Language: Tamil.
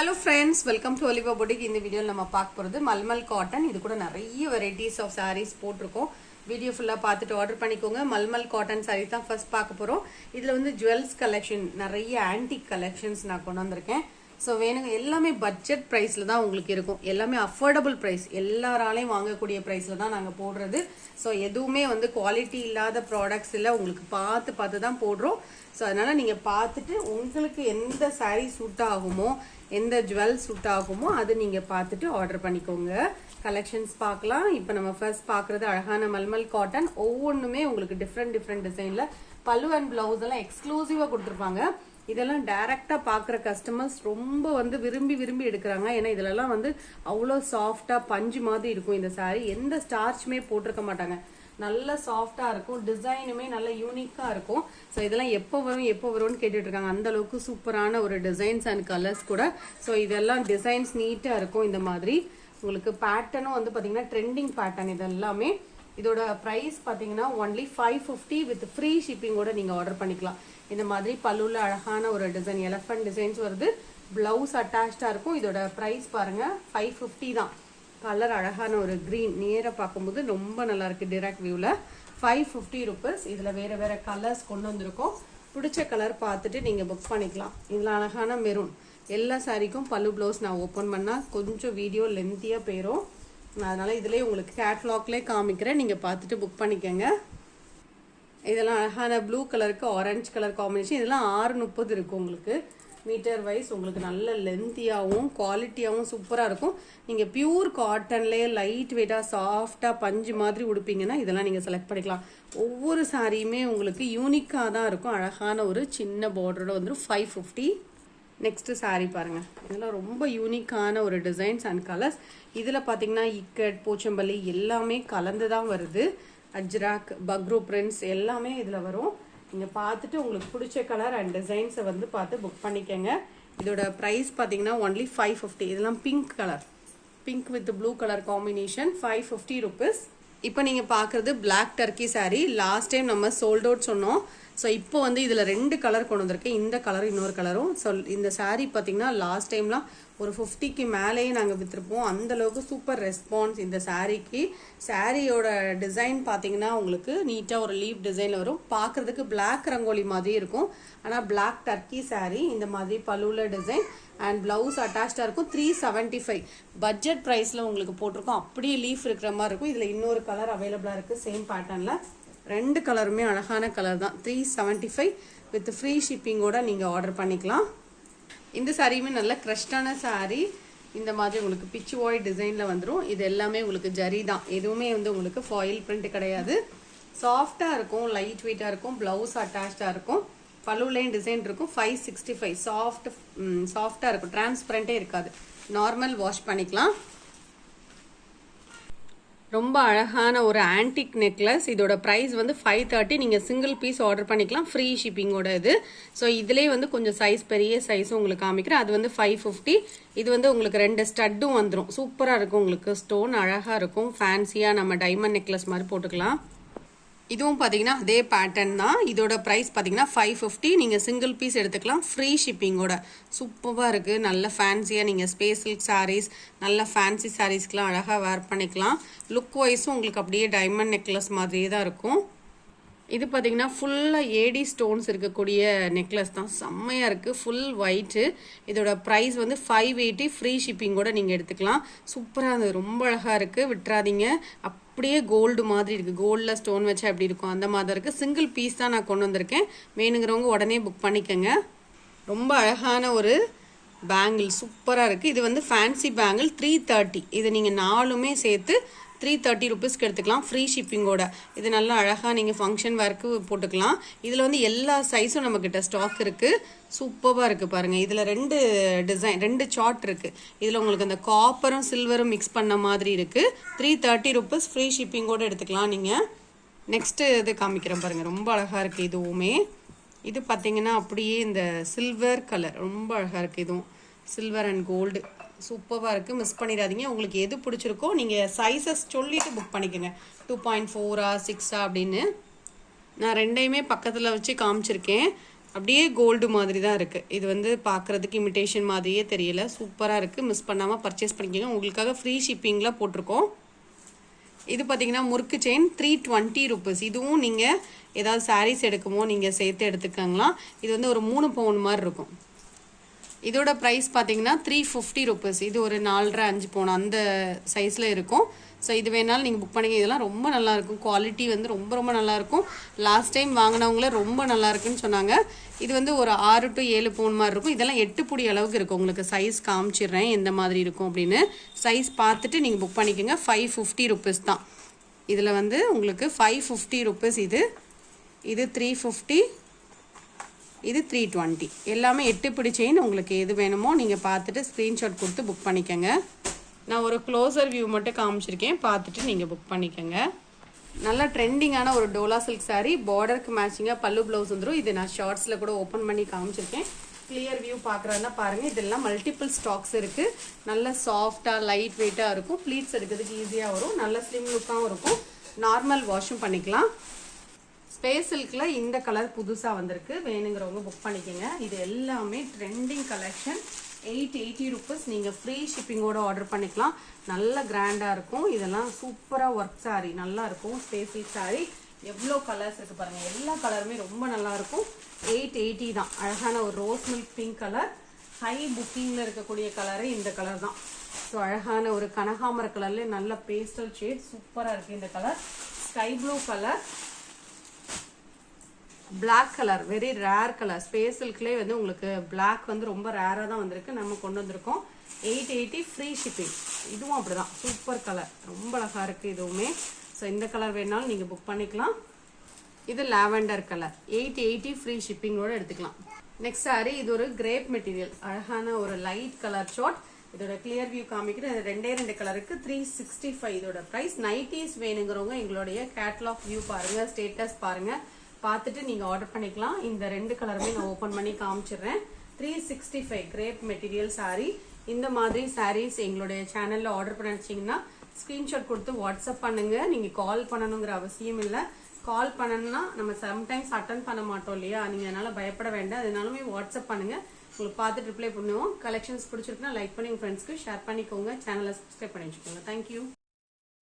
Hello friends, welcome to Oliva Boutique. In the video நம்ம பார்க்க போறது மல்மல் காட்டன். இது கூட நிறைய varieties of sarees போட்டுருக்கோம். வீடியோ ஃபுல்லா பார்த்துட்டு ஆர்டர் பண்ணிக்கோங்க. மல்மல் காட்டன் saree தான் ஃபர்ஸ்ட் பார்க்க போறோம். இதுல வந்து ஜுவல்ஸ் கலெக்ஷன், நிறைய ஆன்டிக் கலெக்ஷன்ஸ் நான் கொண்டு வந்திருக்கேன். ஸோ வேணுங்க எல்லாமே பட்ஜெட் ப்ரைஸில் தான் உங்களுக்கு இருக்கும். எல்லாமே அஃபோர்டபுள் ப்ரைஸ், எல்லாராலையும் வாங்கக்கூடிய ப்ரைஸில் தான் நாங்கள் போடுறது. ஸோ எதுவுமே வந்து குவாலிட்டி இல்லாத ப்ராடக்ட்ஸ் இல்லை, உங்களுக்கு பார்த்து தான் போடுறோம். ஸோ அதனால் நீங்கள் பார்த்துட்டு உங்களுக்கு எந்த சாரீ சூட் ஆகுமோ, எந்த ஜுவல் சூட் ஆகுமோ அது நீங்கள் பார்த்துட்டு ஆர்டர் பண்ணிக்கோங்க. கலெக்ஷன்ஸ் பார்க்கலாம். இப்போ நம்ம ஃபர்ஸ்ட் பார்க்குறது அழகான மல்மல் காட்டன். ஒவ்வொன்றுமே உங்களுக்கு டிஃப்ரெண்ட் டிசைனில் பல்லு அண்ட் பிளவுஸ் எல்லாம் எக்ஸ்க்ளூசிவாக கொடுத்துருப்பாங்க. இதெல்லாம் டைரக்டா பாக்குற கஸ்டமர்ஸ் ரொம்ப வந்து விரும்பி எடுக்கிறாங்க. ஏன்னா இதெல்லாம் வந்து அவ்வளோ சாஃப்டா பஞ்சு மாதிரி இருக்கும். இந்த சாரி எந்த ஸ்டார்ச்சுமே போட்டிருக்க மாட்டாங்க, நல்ல சாஃப்டா இருக்கும். டிசைனுமே நல்ல யூனிக்கா இருக்கும். ஸோ இதெல்லாம் எப்போ வரும்னு கேட்டுட்டு இருக்காங்க. அந்த அளவுக்கு சூப்பரான ஒரு டிசைன்ஸ் அண்ட் கலர்ஸ் கூட. ஸோ இதெல்லாம் டிசைன்ஸ் நீட்டா இருக்கும். இந்த மாதிரி உங்களுக்கு பேட்டர்னும் வந்து பாத்தீங்கன்னா ட்ரெண்டிங் பேட்டர்ன். இது எல்லாமே இதோட பிரைஸ் பாத்தீங்கன்னா ஒன்லி 550 வித் ஃப்ரீ ஷிப்பிங்கோட நீங்க ஆர்டர் பண்ணிக்கலாம். இந்த மாதிரி பல்லுல அழகான ஒரு டிசைன், எலஃபண்ட் டிசைன்ஸ் வருது. பிளவுஸ் அட்டாச்சா இருக்கும். இதோட பிரைஸ் பாருங்க 550 தான். கலர் அழகான ஒரு கிரீன், நேரா பார்க்கும்போது ரொம்ப நல்லா இருக்கு. டைரக்ட் வியூல 550 ருபீஸ். இதுல வேற கலர்ஸ் கொண்டு வந்திருக்கோம். பிடிச்ச கலர் பார்த்துட்டு நீங்க புக் பண்ணிக்கலாம். இதுல அழகான மெரூன். எல்லா சாரிக்கும் பல்லு பிளவுஸ் நான் ஓபன் பண்ணா கொஞ்சம் வீடியோ லென்த்தியா போயிடும். அதனால இதுலயே உங்களுக்கு கேட்லாக்லேயே காமிக்கிறேன், நீங்க பார்த்துட்டு புக் பண்ணிக்கோங்க. இதெல்லாம் அழகான ப்ளூ கலருக்கு ஆரஞ்சு கலர் காம்பினேஷன். இதெல்லாம் 630 இருக்கும். உங்களுக்கு மீட்டர் வைஸ் உங்களுக்கு நல்ல லென்த்தியாகவும் குவாலிட்டியாகவும் சூப்பராக இருக்கும். நீங்கள் பியூர் காட்டன்லேயே லைட் வெயிட்டாக சாஃப்டாக பஞ்சு மாதிரி உடுப்பீங்கன்னா இதெல்லாம் நீங்கள் செலக்ட் பண்ணிக்கலாம். ஒவ்வொரு சாரியுமே உங்களுக்கு யூனிக்காக தான் இருக்கும். அழகான ஒரு சின்ன பார்டரோட வந்துடும். 550. நெக்ஸ்ட் சாரி பாருங்க. இதெல்லாம் ரொம்ப யூனிக்கான ஒரு டிசைன்ஸ் அண்ட் கலர்ஸ். இதில் பார்த்தீங்கன்னா இக்கட், போச்சம்பள்ளி எல்லாமே கலந்து தான் வருது. அஜ்ராக், பக்ரூ பிரிண்ட்ஸ் எல்லாமே இதில் வரும். நீங்கள் பார்த்துட்டு உங்களுக்கு பிடிச்ச கலர் அண்ட் டிசைன்ஸை வந்து பார்த்து புக் பண்ணிக்கோங்க. இதோட ப்ரைஸ் பார்த்தீங்கன்னா ஒன்லி 550. இதெல்லாம் pink colour, pink with blue colour combination. 550 rupees. இப்போ நீங்கள் பார்க்குறது black turkey sari. Last time நம்ம சோல்ட் அவுட் சொன்னோம். ஸோ இப்போ வந்து இதில் 2 கலர் கொண்டு வந்திருக்கேன். இந்த கலர், இன்னொரு கலரும். ஸோ இந்த சாரீ பார்த்தீங்கன்னா லாஸ்ட் டைம்லாம் ஒரு 50க்கு மேலேயே நாங்கள் விற்றுருப்போம். அந்தளவுக்கு சூப்பர் ரெஸ்பான்ஸ் இந்த சாரீக்கு. சாரியோட டிசைன் பார்த்தீங்கன்னா உங்களுக்கு நீட்டாக ஒரு லீப் டிசைனில் வரும். பார்க்குறதுக்கு பிளாக் ரங்கோலி மாதிரி இருக்கும். ஆனால் பிளாக் டர்க்கி சாரீ. இந்த மாதிரி பல்லுல டிசைன் அண்ட் பிளவுஸ் அட்டாச்சாக இருக்கும். 375 பட்ஜெட் ப்ரைஸில் உங்களுக்கு போட்டிருக்கோம். அப்படியே லீஃப் இருக்கிற மாதிரி இருக்கும். இதில் இன்னொரு கலர் அவைலபிளாக இருக்குது சேம் பேட்டர்னில். 2 கலருமே அழகான கலர் தான். 375 வித் ஃப்ரீ ஷிப்பிங்கோட நீங்கள் ஆர்டர் பண்ணிக்கலாம். இந்த சாரியுமே நல்ல க்ரஷ்டான சாரீ. இந்த மாதிரி உங்களுக்கு பிச்சு வாய் டிசைனில் வந்துடும். இது எல்லாமே உங்களுக்கு ஜரி தான். எதுவுமே வந்து உங்களுக்கு ஃபாயில் பிரிண்ட் கிடையாது. சாஃப்டாக இருக்கும், லைட் வெயிட்டாக இருக்கும். பிளவுஸ் அட்டாச்சாக இருக்கும். பல்லுலையும் டிசைன் இருக்கும். 565 சாஃப்டாக இருக்கும். டிரான்ஸ்பரண்டே இருக்காது. நார்மல் வாஷ் பண்ணிக்கலாம். ரொம்ப அழகான ஒரு ஆன்டிக் நெக்லஸ். இதோட ப்ரைஸ் வந்து 530. நீங்கள் சிங்கிள் பீஸ் ஆர்டர் பண்ணிக்கலாம் ஃப்ரீ ஷிப்பிங்கோட இது. ஸோ இதுலேயே வந்து கொஞ்சம் சைஸ், பெரிய சைஸும் உங்களுக்கு காமிக்கிறேன். அது வந்து 550. இது வந்து உங்களுக்கு 2 ஸ்டட்டும் வந்துடும். சூப்பராக இருக்கும். உங்களுக்கு ஸ்டோன் அழகாக இருக்கும். ஃபேன்சியாக நம்ம டைமண்ட் நெக்லஸ் மாதிரி போட்டுக்கலாம். இதுவும் பார்த்தீங்கன்னா அதே பேட்டர்ன் தான். இதோட ப்ரைஸ் பார்த்தீங்கன்னா 550. நீங்கள் சிங்கிள் பீஸ் எடுத்துக்கலாம் ஃப்ரீ ஷிப்பிங்கோட. சூப்பராக இருக்குது. நல்ல ஃபேன்சியாக நீங்கள் ஸ்பேஸ் சில்க் சாரீஸ், நல்ல ஃபேன்சி சாரீஸ்க்கெலாம் அழகாக வேர் பண்ணிக்கலாம். லுக் வைஸும் உங்களுக்கு அப்படியே டைமண்ட் நெக்லஸ் மாதிரியே தான் இருக்கும். இது பார்த்தீங்கன்னா ஃபுல்லாக ஏடி ஸ்டோன்ஸ் இருக்கக்கூடிய நெக்லஸ் தான். செம்மையாக இருக்குது. Full white. இதோட ப்ரைஸ் வந்து 580. ஃப்ரீ ஷிப்பிங்கோட நீங்கள் எடுத்துக்கலாம். சூப்பராக இருந்தது. ரொம்ப அழகாக இருக்குது. விட்டுறாதீங்க. அப்படியே கோல்டு மாதிரி இருக்குது. கோல்டில் ஸ்டோன் வச்சா எப்படி இருக்கும் அந்த மாதிரி இருக்குது. சிங்கிள் பீஸ் தான் நான் கொண்டு வந்திருக்கேன். வேணுங்கிறவங்க உடனே புக் பண்ணிக்கோங்க. ரொம்ப அழகான ஒரு பேங்கிள் சூப்பராக இருக்குது. இது வந்து ஃபேன்சி பேங்கிள். 330. இது நீங்கள் 4மே சேர்த்து 330 ருபீஸ்க்கு எடுத்துக்கலாம் ஃப்ரீ ஷிப்பிங்கோட. இது நல்லா அழகாக நீங்கள் ஃபங்க்ஷன் வேர்க்கு போட்டுக்கலாம். இதில் வந்து எல்லா சைஸும் நம்மக்கிட்ட ஸ்டாக் இருக்குது. சூப்பராக இருக்குது பாருங்கள். இதில் 2 டிசைன், 2 சார்ட் இருக்குது. இதில் உங்களுக்கு அந்த காப்பரும் சில்வரும் மிக்ஸ் பண்ண மாதிரி இருக்குது. 330 ருபீஸ் ஃப்ரீ ஷிப்பிங்கோடு எடுத்துக்கலாம் நீங்கள். நெக்ஸ்ட்டு இது காமிக்கிறேன் பாருங்கள். ரொம்ப அழகாக இருக்குது இதுவுமே. இது பார்த்தீங்கன்னா அப்படியே இந்த சில்வர் கலர் ரொம்ப அழகாக இருக்குது. இதுவும் சில்வர் அண்ட் கோல்டு சூப்பராக இருக்குது. மிஸ் பண்ணிடாதீங்க. உங்களுக்கு எது பிடிச்சிருக்கோ நீங்கள் சைஸஸ் சொல்லிவிட்டு புக் பண்ணிக்கோங்க. 2.4 6 அப்படின்னு. நான் 2யுமே பக்கத்தில் வச்சு காமிச்சிருக்கேன். அப்படியே கோல்டு மாதிரி தான் இருக்குது. இது வந்து பார்க்குறதுக்கு இமிட்டேஷன் மாதிரியே தெரியல, சூப்பராக இருக்குது. மிஸ் பண்ணாமல் பர்ச்சேஸ் பண்ணிக்கோங்க. உங்களுக்காக ஃப்ரீ ஷிப்பிங்கில் போட்டிருக்கோம். இது பார்த்தீங்கன்னா முறுக்கு செயின் 320 ருபீஸ். இதுவும் நீங்கள் ஏதாவது சாரீஸ் எடுக்குமோ நீங்கள் சேர்த்து எடுத்துக்கங்களாம். இது வந்து ஒரு 3 பவுன் மாதிரி இருக்கும். இதோட ப்ரைஸ் பார்த்தீங்கன்னா 350 ருபீஸ். இது ஒரு 4.5 5 பவுன் அந்த சைஸில் இருக்கும். ஸோ இது வேணாலும் நீங்கள் புக் பண்ணிங்க. இதெல்லாம் ரொம்ப நல்லாயிருக்கும். குவாலிட்டி வந்து ரொம்ப ரொம்ப நல்லாயிருக்கும். லாஸ்ட் டைம் வாங்கினவங்களே ரொம்ப நல்லா இருக்குன்னு சொன்னாங்க. இது வந்து ஒரு 6 to 7 பவுன் மாதிரி இருக்கும். இதெல்லாம் 8 புடி அளவுக்கு இருக்கும். உங்களுக்கு சைஸ் காமிச்சிடுறேன் எந்த மாதிரி இருக்கும் அப்படின்னு. சைஸ் பார்த்துட்டு நீங்கள் புக் பண்ணிக்கோங்க. 550 ருபீஸ் தான். இதில் வந்து உங்களுக்கு 550 ருபீஸ். இது 350, இது 320. எல்லாமே 8 பிடி செயின். உங்களுக்கு எது வேணுமோ நீங்கள் பார்த்துட்டு ஸ்க்ரீன்ஷாட் கொடுத்து புக் பண்ணிக்கோங்க. நான் ஒரு க்ளோசர் வியூ மட்டும் காமிச்சிருக்கேன், பார்த்துட்டு நீங்கள் புக் பண்ணிக்கோங்க. நல்ல ட்ரெண்டிங்கான ஒரு டோலா சில்க் சாரீ. பார்டருக்கு மேட்சிங்காக பல்லு ப்ளவுஸ் வந்துடும். இது நான் ஷார்ட்ஸில் கூட ஓப்பன் பண்ணி காமிச்சிருக்கேன். கிளியர் வியூ பார்க்குறதுனா பாருங்கள். இதெல்லாம் மல்டிபிள் ஸ்டாக்ஸ் இருக்குது. நல்ல சாஃப்டாக லைட் வெயிட்டாக இருக்கும். ப்ளீட்ஸ் எடுக்கிறதுக்கு ஈஸியாக வரும். நல்ல ஸ்லிம் லுக்காகவும் இருக்கும். நார்மல் வாஷும் பண்ணிக்கலாம். ஸ்பேஸ் சில்கில் இந்த கலர் புதுசாக வந்திருக்கு. வேணுங்கிறவங்க புக் பண்ணிக்கோங்க. இது எல்லாமே ட்ரெண்டிங் கலெக்ஷன். 880 ருபீஸ். நீங்கள் ஃப்ரீ ஷிப்பிங்கோட ஆர்டர் பண்ணிக்கலாம். நல்ல கிராண்டாக இருக்கும். இதெல்லாம் சூப்பராக ஒர்க் சாரீ, நல்லா இருக்கும். Space silk sari. எவ்வளோ கலர்ஸ் இருக்குது பாருங்கள். எல்லா கலருமே ரொம்ப நல்லாயிருக்கும். 880 தான். அழகான ஒரு rose milk pink colour. High புக்கிங்கில் இருக்கக்கூடிய கலரு இந்த கலர் தான். ஸோ அழகான ஒரு கனகாமர கலர்லேயே நல்ல பேஸ்டல் ஷேட் சூப்பராக இருக்குது இந்த colour. Sky blue colour, black colour, very rare colour. Space சில்க்லேயே வந்து உங்களுக்கு பிளாக் வந்து ரொம்ப ரேராக தான் வந்திருக்கு. நம்ம கொண்டு வந்திருக்கோம். 880 ஃப்ரீ ஷிப்பிங். இதுவும் அப்படிதான் சூப்பர் கலர், ரொம்ப அழகாக இருக்குது இதுவுமே. ஸோ இந்த கலர் வேணாலும் நீங்கள் புக் பண்ணிக்கலாம். இது லாவெண்டர் கலர். 880 ஃப்ரீ ஷிப்பிங்கோடு எடுத்துக்கலாம். Next sorry. இது ஒரு கிரேப் மெட்டீரியல். அழகான ஒரு லைட் கலர் ஷார்ட். இதோட கிளியர் வியூ காமிக்கிறேன். 2 கலருக்கு 365 இதோட ப்ரைஸ். நைட்டிஸ் வேணுங்கிறவங்க எங்களுடைய கேட்லாக் வியூ பாருங்கள், ஸ்டேட்டஸ் பாருங்கள், பார்த்துட்டு நீங்கள் ஆர்டர் பண்ணிக்கலாம். இந்த 2 கலருமே நான் ஓப்பன் பண்ணி காமிச்சிடுறேன். 365 கிரேப் மெட்டீரியல் சாரீ. இந்த மாதிரி சாரீஸ் எங்களுடைய சேனலில் ஆர்டர் பண்ண நினச்சிங்கன்னா ஸ்க்ரீன்ஷாட் கொடுத்து வாட்ஸ்அப் பண்ணுங்கள். நீங்கள் கால் பண்ணணுங்கிற அவசியம் இல்லை. கால் பண்ணணும்னா நம்ம சம்டைம்ஸ் அட்டன் பண்ண மாட்டோம் இல்லையா, நீங்கள் அதனால் பயப்பட வேண்டாம். அதனாலுமே வாட்ஸ்அப் பண்ணுங்கள். உங்களுக்கு பார்த்துட்டு ரிப்ளை பண்ணுவோம். கலெக்ஷன்ஸ் பிடிச்சிருக்குன்னா லைக் பண்ணி உங்கள் ஃப்ரெண்ட்ஸ்க்கு ஷேர் பண்ணிக்கோங்க. சேனலை சப்ஸ்கிரைப் பண்ணி வச்சுக்கோங்க. தேங்க்யூ.